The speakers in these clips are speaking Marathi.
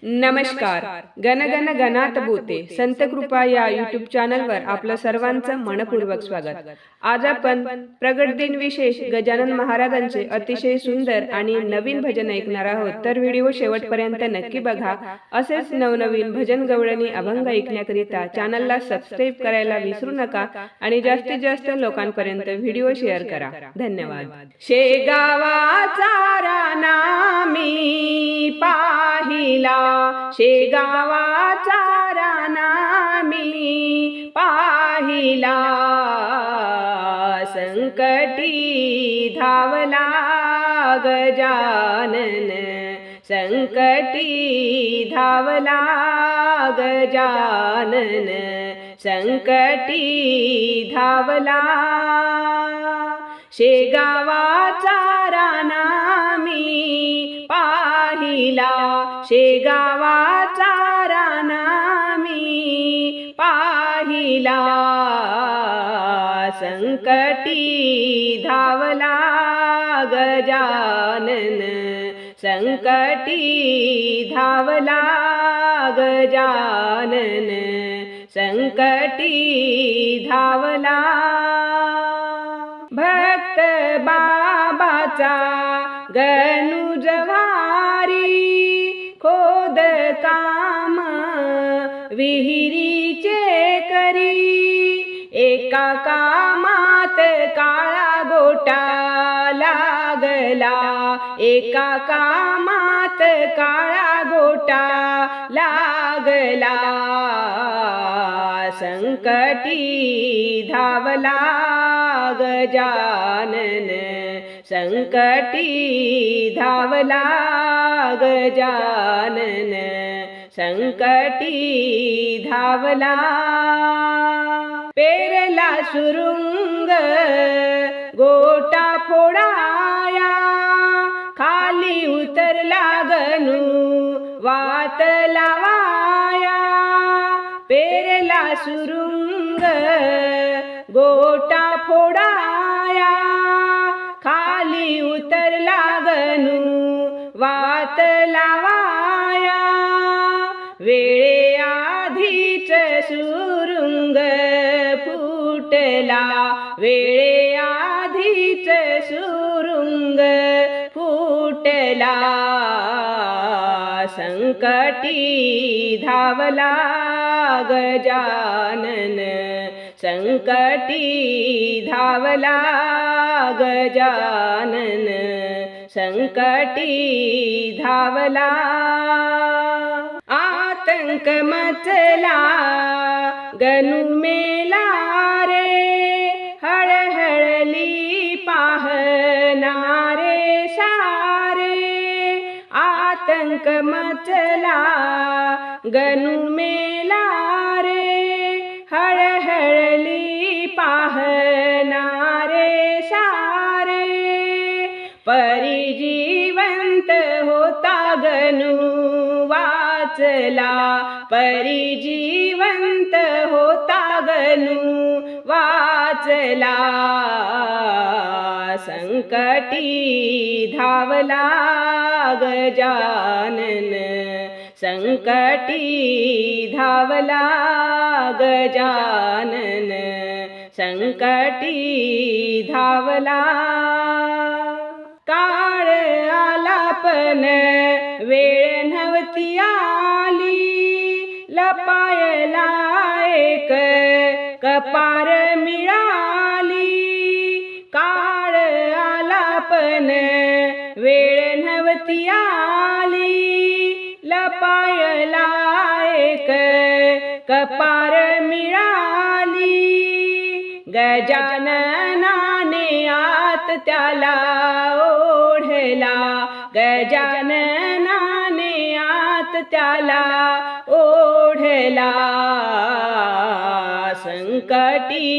नमस्कार. गण गण गणात बोते संत कृपा या यूट्यूब चॅनलवर आपलं सर्वांचं मनपूर्वक स्वागत. आज आपण प्रगट दिन विशेष गजानन महाराजांचे अतिशय सुंदर आणि नवीन भजन ऐकणार आहोत. तर व्हिडिओ शेवटपर्यंत नक्की बघा. असेच नवनवीन भजन गवळणी अभंग ऐकण्याकरिता चॅनलला सबस्क्राईब करायला विसरू नका आणि जास्तीत जास्त लोकांपर्यंत व्हिडिओ शेअर करा. धन्यवाद. शेगावाचा राणा मी पाहिला, शेगावाचा राणा मी पाहिला, संकटी धावला गजानन, संकटी धावला गजानन, संकटी धावला. शेगावाचा राणा मी पाहिला, शेगावाचा राणा मी पाहिला, संकटी धावला गजानन, संकटी धावला गजानन, संकटी धावला. भक्त बाबाचा गणू जवारी, खोद काम विहिरीचे करी, एका कामात काळा गोटा लागला, एका कामात काळा गोटा लागला, संकटी धावला गजानन, संकटी धावला गजानन, संकटी धावला. पेरला सुरुंग गोटा फोडाया, खाली उतरला गणू वात लावाया, पेरला सुरुंग गोटा फोडाया, खाली उतरला गणू वात लावाया, वेळे आधीच सुरुंग फुटला, वेळे आधीच सुरुंग फुटला, संकटी धावला गजानन, संकटी धावला गजानन, संकटी धावला. आतंक मचला गणू मेला रे, हळहळली पाहणारे सारे, आतंक मचला गणू मेला रे, हळहळली पाहणारे सारे, परिजीवंत होता गणू वाचला, परिजीवंत होता गणू वाचला, संकटी धावला गजानन, संकटी धावला गजानन, संकटी धावला. काळ आला पण वेळ नव्हती आली, लपायला एक कपार मिळाली, काळ आला पण वेळ नव्हती आली, लपायला एक कपार मिळाली, गजाननाने आत त्याला ओढला, गजाननाने आत त्याला ओढला, संकटी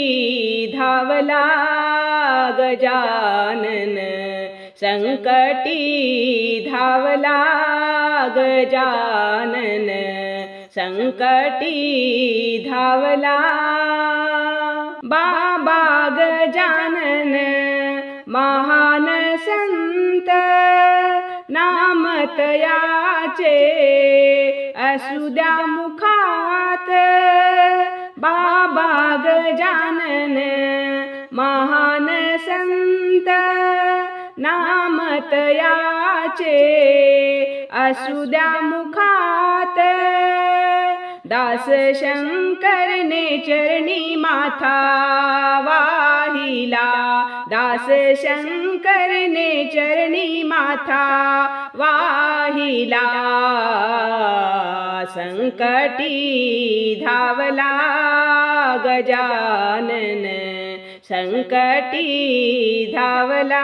धावला गजानन, संकटी धावला गजानन, संकटी धावला. बाबा गजानन महान संत, नाम तयाचे असू द्या मुखात बाबा गजानन महान संत नामत याचे असू द्या मुखात दास शंकरने चरणी माथा वाहिला दास शंकरने चरणी माथा वाहिला संकटी धावला गजानन संकटी धावला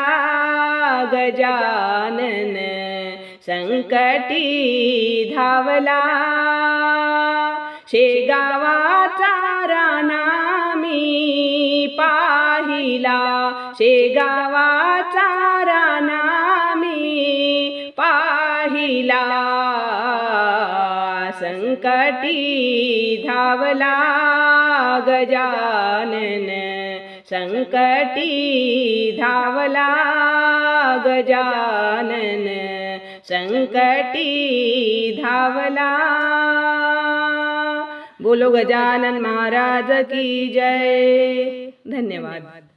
गजानन संकटी धावला शेगावाचा राणा मी पाहिला शेगावाचा राणा मी पाहिला संकटी धावला गजानन संकटी धावला गजानन संकटी धावला। बोलो गजानन महाराज की जय। धन्यवाद।